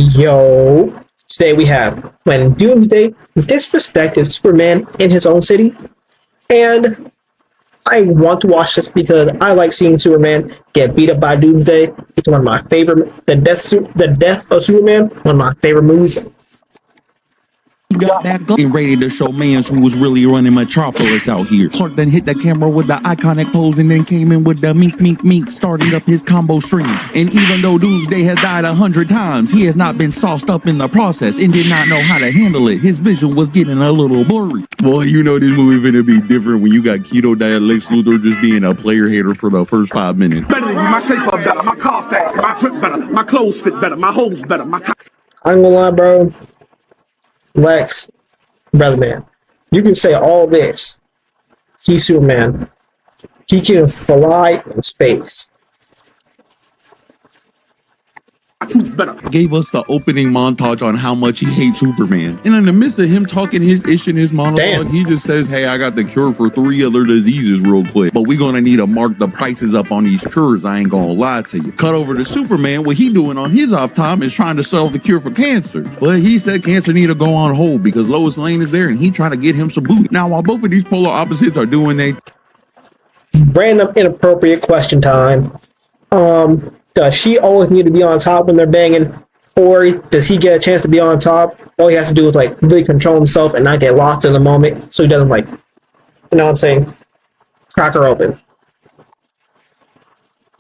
Yo, today we have when Doomsday disrespected Superman in his own city, and I want to watch this because I like seeing Superman get beat up by Doomsday. It's one of my favorite. The death of Superman, one of my favorite movies. He got back up and ready to show mans who was really running Metropolis out here. Clark then hit the camera with the iconic pose and then came in with the mink, starting up his combo stream. And even though Doomsday has died 100 times, he has not been sauced up in the process and did not know how to handle it. His vision was getting a little blurry. Boy, you know this movie gonna be different when you got keto diet Lex Luthor just being a player hater for the first 5 minutes. Better than me, my shape up better, my car faster, my trip better, my clothes fit better, my hoes better, my I ain't gonna lie, bro. Lex, brother man, you can say all this. He's Superman. He can fly in space. better. Gave us the opening montage on how much he hates Superman. And in the midst of him talking his ish in his monologue, he just says, hey, I got the cure for 3 other diseases real quick, but we're gonna need to mark the prices up on these cures. I ain't gonna lie to you. Cut over to Superman. What he doing on his off time is trying to solve the cure for cancer. But he said cancer need to go on hold because Lois Lane is there and he trying to get him some booty. Now, while both of these polar opposites are doing they random inappropriate question time. Does she always need to be on top when they're banging, or does he get a chance to be on top? All he has to do is like really control himself and not get lost in the moment, so he doesn't like, you know what I'm saying, crack her open.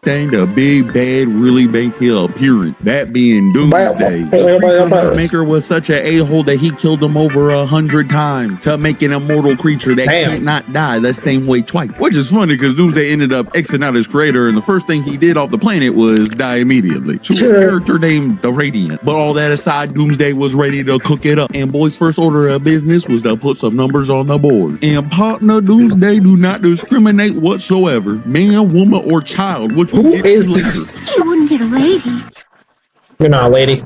thing, the big bad really make him appearing. That being Doomsday. The creature maker was such an a-hole that he killed him over 100 times to make an immortal creature that can't not die the same way twice. Which is funny because Doomsday ended up Xing out his creator, and the first thing he did off the planet was die immediately to a character named the Radiant. But all that aside, Doomsday was ready to cook it up, and boy's first order of business was to put some numbers on the board. And partner, Doomsday do not discriminate whatsoever, man, woman, or child. Which who is this? You wouldn't get a lady. You're not a lady.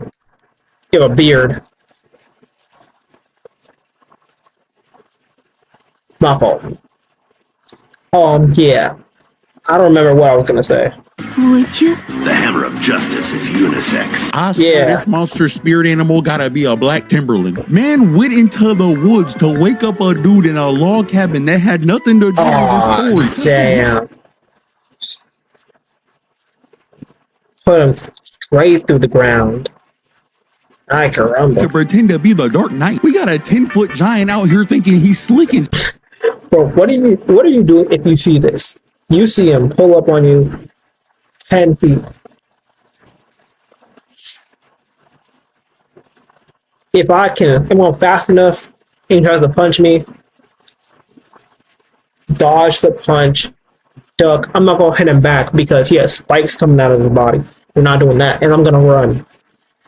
You have a beard. My fault. Yeah. I don't remember what I was gonna say. Would you? The hammer of justice is unisex. I swear this monster spirit animal gotta be a black Timberland. Man went into the woods to wake up a dude in a log cabin that had nothing to do with the story. Damn. Put him straight through the ground. I caramba. To pretend to be the Dark Knight. We got a 10-foot giant out here thinking he's slicking. Bro, what are you doing if you see this? You see him pull up on you 10 feet. If I'm fast enough and he tries to punch me, dodge the punch, duck. I'm not gonna hit him back because he has spikes coming out of his body. We're not doing that, and I'm gonna run.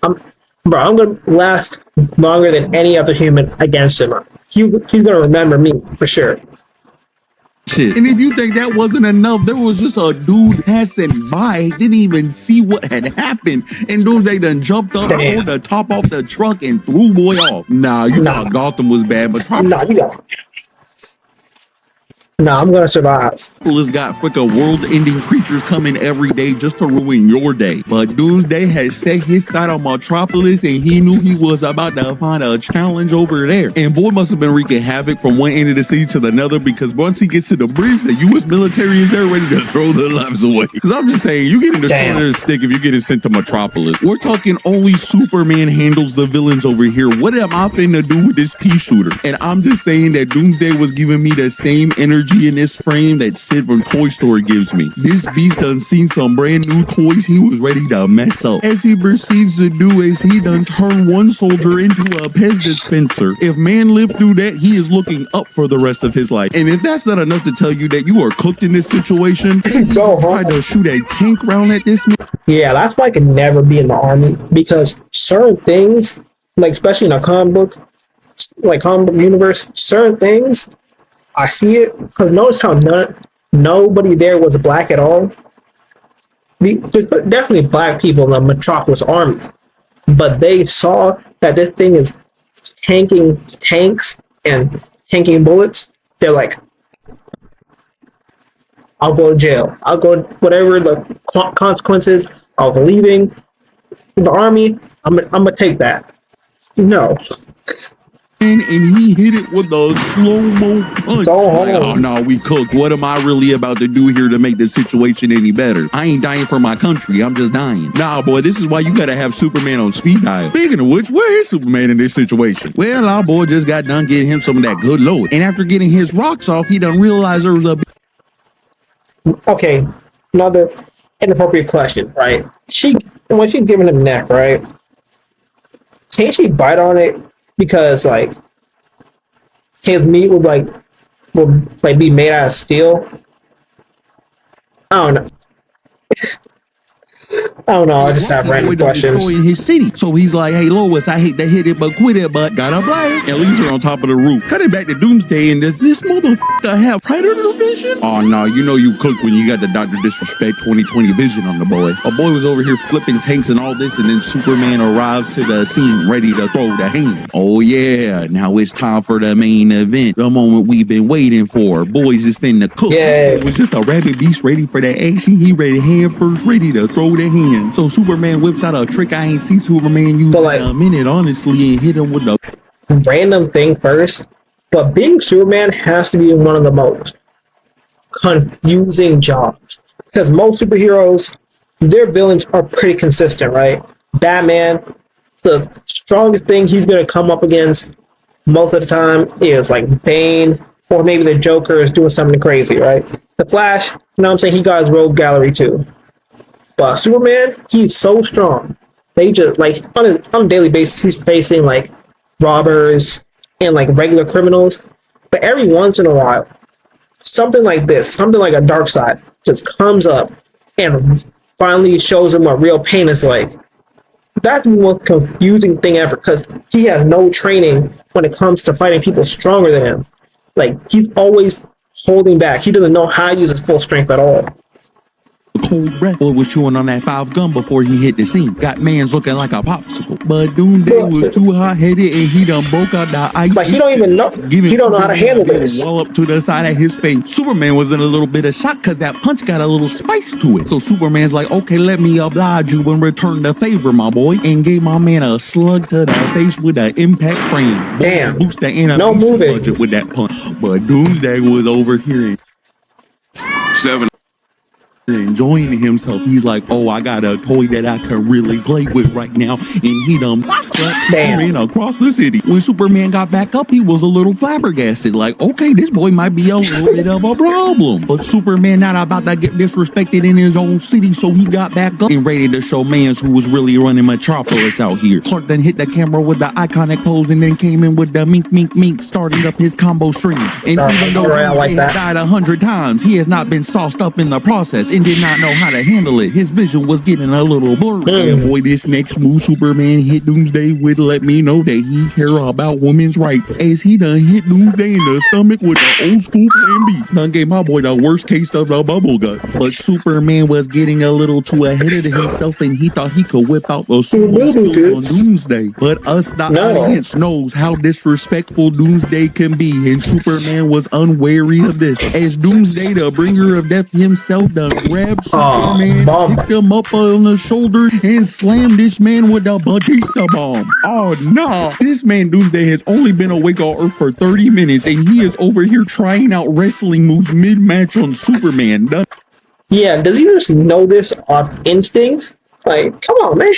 I'm gonna last longer than any other human against him. He's gonna remember me for sure. Shit. And if you think that wasn't enough, there was just a dude passing by, didn't even see what had happened, and Doomsday done jumped up, pulled the top off the truck, and threw boy off. Nah, thought Gotham was bad, but I'm gonna survive. Has got freaking world-ending creatures coming every day just to ruin your day. But Doomsday has set his sight on Metropolis, and he knew he was about to find a challenge over there. And boy must have been wreaking havoc from one end of the city to the other, because once he gets to the bridge, the U.S. military is there ready to throw their lives away. Because I'm just saying, you get in the corner of the stick if you get sent to Metropolis. We're talking only Superman handles the villains over here. What am I finna do with this pea shooter? And I'm just saying that Doomsday was giving me the same energy in this frame that Sid from Toy Story gives me. This beast done seen some brand new toys he was ready to mess up. As he proceeds to do is he done turn one soldier into a Pez dispenser. If man lived through that, he is looking up for the rest of his life. And if that's not enough to tell you that you are cooked in this situation, try to shoot a tank round at this man. Yeah, that's why I can never be in the army, because certain things, like especially in a comic book universe, certain things I see it, because notice how nobody there was black at all. There's definitely black people in the Metropolis army, but they saw that this thing is tanking tanks and tanking bullets. They're like, I'll go to jail. I'll go whatever the consequences of leaving the army. I'm gonna take that. No. And he hit it with a slow-mo punch. Go Like, home. oh no, we cooked. What am I really about to do here to make the situation any better? I ain't dying for my country. I'm just dying. Nah, boy, this is why you gotta have Superman on speed dial. Speaking of which, where is Superman in this situation? Well, our boy just got done getting him some of that good load. And after getting his rocks off, he done realized there was a... Okay, another inappropriate question, right? When she's giving him neck, right? Can't she bite on it? Because like his meat would be made out of steel. I don't know. I don't know. I just have random questions. Destroying his city. So he's like, hey, Lois, I hate to hit it, but quit it, but got a blast. And leaves her on top of the roof. Cutting back to Doomsday, and does this motherfucker have predator vision? Oh, no, you know you cooked when you got the Dr. Disrespect 2020 vision on the boy. A boy was over here flipping tanks and all this, and then Superman arrives to the scene ready to throw the hand. Oh, yeah, now it's time for the main event. The moment we've been waiting for. Boys is finna cook. Yeah. It was just a rabbit beast ready for the action. He ready hand first, ready to throw the hand. So Superman whips out a trick I ain't seen Superman use in a minute, honestly, and hit him with a random thing first. But being Superman has to be one of the most confusing jobs. Because most superheroes, their villains are pretty consistent, right? Batman, the strongest thing he's going to come up against most of the time is like Bane, or maybe the Joker is doing something crazy, right? The Flash, you know what I'm saying? He got his rogue gallery too. But Superman, he's so strong. They just, like, on a daily basis, he's facing, like, robbers and, like, regular criminals. But every once in a while, something like this, something like a dark side, just comes up and finally shows him what real pain is like. That's the most confusing thing ever, because he has no training when it comes to fighting people stronger than him. Like, he's always holding back. He doesn't know how to use his full strength at all. cold breath. Boy was chewing on that 5 gum before he hit the scene. Got man's looking like a popsicle. But Doomsday was too hot-headed and he done broke out the ice. Like, he don't even know. He don't know how to handle this. Wall up to the side of his face. Superman was in a little bit of shock because that punch got a little spice to it. So Superman's like, okay, let me oblige you and return the favor, my boy. And gave my man a slug to the face with an impact frame. Damn. Boost the animation budget with that punch. But Doomsday was over here. 7. Enjoying himself. He's like, oh, I got a toy that I can really play with right now. And he done ran across the city. When Superman got back up, he was a little flabbergasted. Like, okay, this boy might be a little bit of a problem. But Superman not about to get disrespected in his own city, so he got back up and ready to show mans who was really running Metropolis out here. Clark then hit the camera with the iconic pose and then came in with the mink, mink, mink, starting up his combo string. And even though he had died 100 times, he has not been sauced up in the process and did not know how to handle it. His vision was getting a little blurry. And boy, this next move Superman hit Doomsday with let me know that he care about women's rights, as he done hit Doomsday in the stomach with the old school Plan B. Done gave my boy the worst case of the bubble guts. But Superman was getting a little too ahead of himself and he thought he could whip out the super skills on Doomsday. But us, the audience, knows how disrespectful Doomsday can be, and Superman was unwary of this. As Doomsday, the bringer of death himself, done grabbed Superman, picked him up on the shoulder, and slammed this man with a Batista bomb. Oh no! This man Doomsday has only been awake on Earth for 30 minutes, and he is over here trying out wrestling moves mid-match on Superman. Yeah, does he just know this off instinct? Like, come on, man.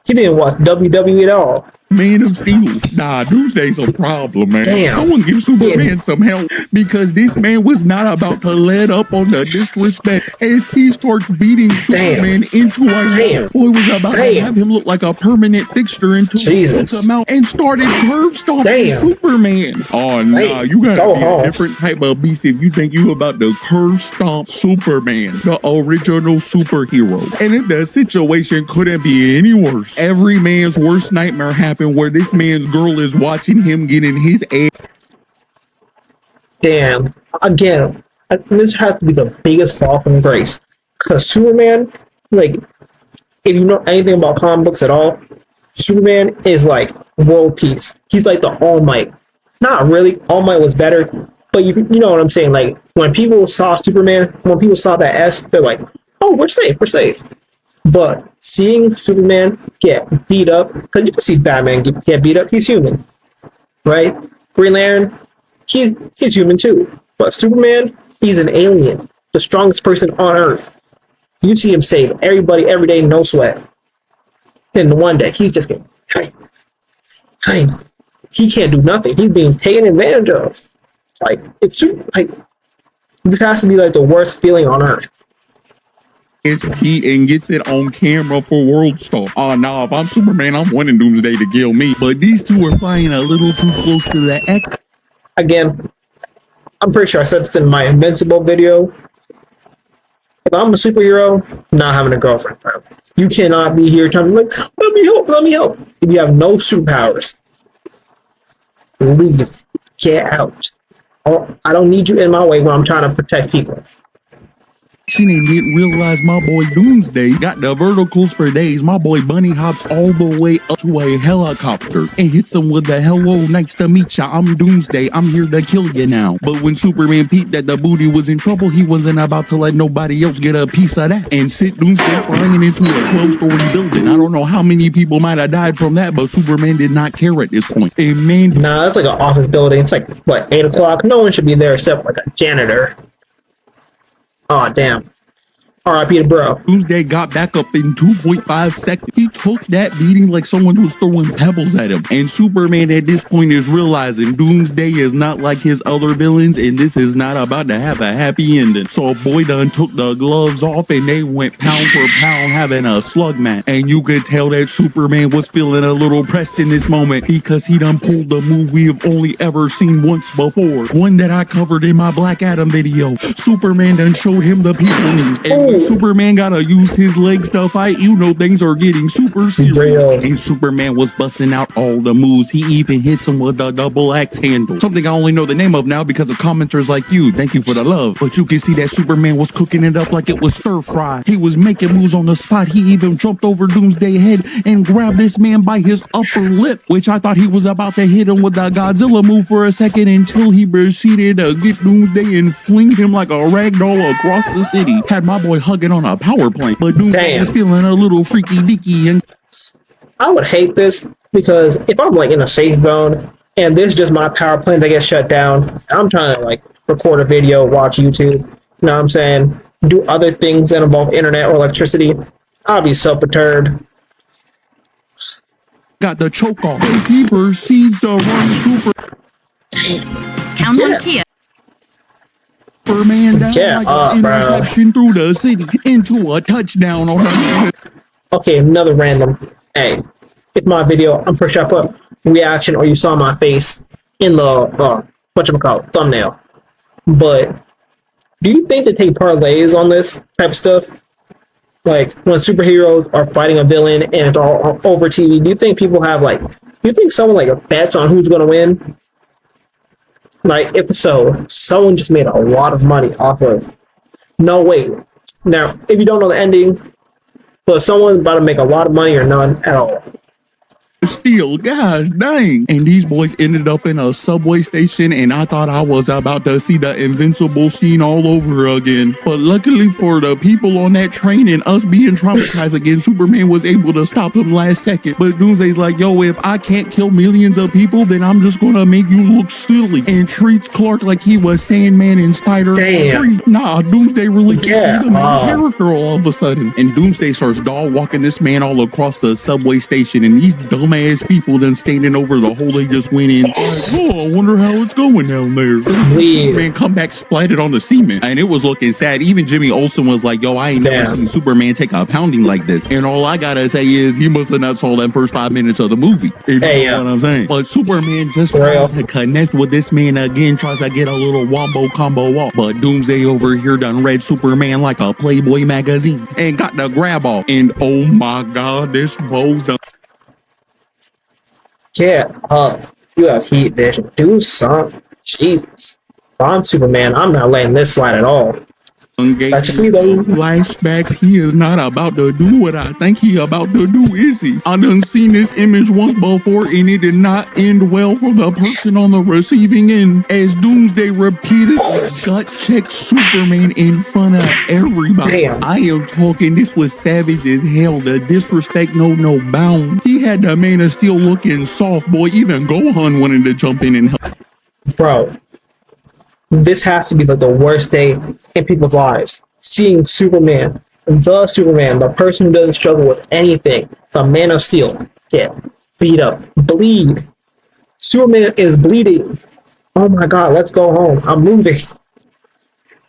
He didn't watch WWE at all. Man of Steel. Nah, Doomsday's a problem, man. Damn. Someone give Superman some help, because this man was not about to let up on the disrespect as he starts beating Superman into a wall. Boy was about to have him look like a permanent fixture until he took him out and started curve stomping Superman. Oh, nah, you gotta be a different type of beast if you think you about to curve stomp Superman, the original superhero. And if the situation couldn't be any worse, every man's worst nightmare happened where this man's girl is watching him getting his ass. Damn. Again, this has to be the biggest fall from grace. Because Superman, like, if you know anything about comic books at all, Superman is like world peace. He's like the All Might. Not really. All Might was better. But you know what I'm saying? Like, when people saw Superman, when people saw that S, they're like, oh, we're safe. But seeing Superman get beat up, because you can see Batman get beat up, he's human, right? Green Lantern, he's human too. But Superman, he's an alien, the strongest person on Earth. You see him save everybody every day, no sweat. Then one day, he's just getting kind. He can't do nothing. He's being taken advantage of. Like, it's like, this has to be like the worst feeling on Earth. It's Pete and gets it on camera for World Star. Oh, nah, if I'm Superman, I'm wanting Doomsday to kill me. But these two are flying a little too close to the X. Again, I'm pretty sure I said this in my Invincible video. If I'm a superhero, I'm not having a girlfriend, bro. You cannot be here trying to be like, let me help. If you have no superpowers, leave. Get out. I don't need you in my way when I'm trying to protect people. And didn't realize my boy Doomsday got the verticals for days. My boy Bunny hops all the way up to a helicopter and hits him with the hello, nice to meet ya. I'm Doomsday. I'm here to kill you now. But when Superman peeped that the booty was in trouble, he wasn't about to let nobody else get a piece of that and sent Doomsday flying into a 12-story building. I don't know how many people might have died from that, but Superman did not care at this point. And man, nah, that's like an office building. It's like, what, 8 o'clock? No one should be there except like a janitor. Oh, damn. R.I.P. to bro. Doomsday got back up in 2.5 seconds. He took that beating like someone was throwing pebbles at him. And Superman at this point is realizing Doomsday is not like his other villains, and this is not about to have a happy ending. So boy done took the gloves off and they went pound for pound having a slug match. And you could tell that Superman was feeling a little pressed in this moment because he done pulled the move we have only ever seen once before. One that I covered in my Black Adam video. Superman done showed him the people need. And when Superman gotta use his legs to fight, you know things are getting super serious. And Superman was busting out all the moves. He even hits him with a double axe handle. Something I only know the name of now because of commenters like you. Thank you for the love. But you can see that Superman was cooking it up like it was stir fry. He was making moves on the spot. He even jumped over Doomsday's head and grabbed this man by his upper lip, which I thought he was about to hit him with the Godzilla move for a second until he proceeded to get Doomsday and fling him like a rag doll across the city. Had my boy hugging on a power plant, but Doomsday was feeling a little freaky deaky. And I would hate this because if I'm like in a safe zone and this is just my power plant that gets shut down, and I'm trying to like record a video, watch YouTube, you know what I'm saying, do other things that involve internet or electricity, I'll be so perturbed. Got the choke off as he proceeds to run Count on Kia. Superman down like an interception through the city into a touchdown on the. Okay, another random. Hey, it's my video. I'm pretty sure I put reaction or you saw my face in the whatchamacallit, thumbnail. But do you think they take parlays on this type of stuff? Like when superheroes are fighting a villain and it's all over TV, do you think people have like, do you think someone like bets on who's gonna win? Like if so, someone just made a lot of money off of. No, wait. Now, if you don't know the ending, but someone's about to make a lot of money or none at all. Still, gosh dang. And these boys ended up in a subway station, and I thought I was about to see the Invincible scene all over again. But luckily for the people on that train and us being traumatized again, Superman was able to stop him last second. But Doomsday's like, yo, if I can't kill millions of people, then I'm just gonna make you look silly. And treats Clark like he was Sandman and Spider-Man 3. Nah, Doomsday really gets the main character all of a sudden. And Doomsday starts dog walking this man all across the subway station, and these dumbass people then standing over the hole they just went in. Like, oh, I wonder how it's going down there. Superman come back splatted on the cement, and it was looking sad. Even Jimmy Olsen was like, yo, I ain't never seen Superman take a pounding like this. And all I gotta say is he must have not saw that first 5 minutes of the movie. If you know what I'm saying. But Superman just tried to connect with this man again, tries to get a little wombo combo off. But Doomsday over here done read Superman like a Playboy magazine and got the grab off. And oh my God, this bow done. Get up. You have heat vision. Do something. Jesus. If I'm Superman, I'm not letting this slide at all. That's just me though. Flashbacks, he is not about to do what I think he about to do, is he? I done seen this image once before and it did not end well for the person on the receiving end, as Doomsday repeatedly gut checked Superman in front of everybody. Damn. I am talking, this was savage as hell. The disrespect no bound. He had the Man of Steel looking soft, boy. Even Gohan wanted to jump in and help. Bro, this has to be like the worst day in people's lives. Seeing Superman, the person who doesn't struggle with anything, the Man of Steel, get beat up, bleed. Superman is bleeding. Oh my God, let's go home. I'm moving.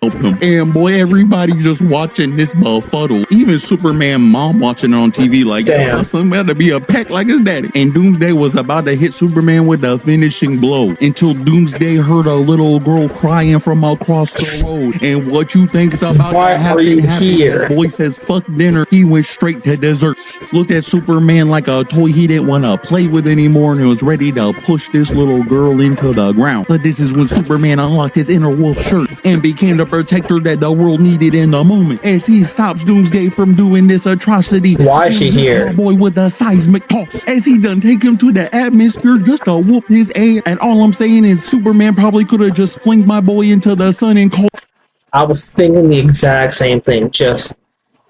Him. And boy, everybody just watching this befuddle. Even Superman mom watching it on TV like, damn, my son better be a peck like his daddy. And Doomsday was about to hit Superman with the finishing blow until Doomsday heard a little girl crying from across the road. And what you think is about why to happen? are you here? His boy says, fuck dinner. He went straight to desserts. Looked at Superman like a toy he didn't want to play with anymore and was ready to push this little girl into the ground. But this is when Superman unlocked his inner wolf shirt and became the protector that the world needed in the moment, as he stops Doomsday from doing this atrocity. Why is she here? Boy with a seismic toss, as he done take him to the atmosphere just to whoop his ass. And all I'm saying is Superman probably could have just flinged my boy into the sun and cold. I was thinking the exact same thing. Just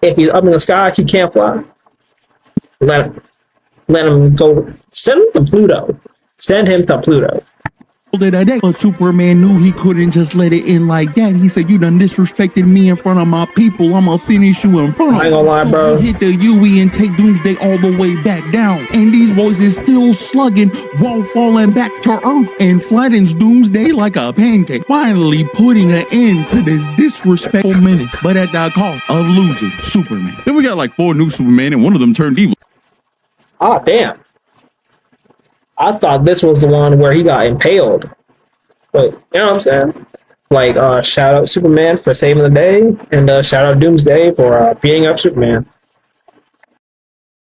if he's up in the sky, he can't fly. Let him go. Send him to Pluto. Send him to Pluto. But Superman knew he couldn't just let it in like that. He said, you done disrespected me in front of my people. I'ma finish you in front of them. I ain't gonna lie, so bro. He hit the UE and take Doomsday all the way back down. And these boys is still slugging while falling back to Earth and flattens Doomsday like a pancake. Finally putting an end to this disrespectful menace, but at the cost of losing Superman. Then we got like 4 new Superman and one of them turned evil. Ah, damn. I thought this was the one where he got impaled. But, you know what I'm saying? Like, shout out Superman for saving the day, and shout out Doomsday for beating up Superman.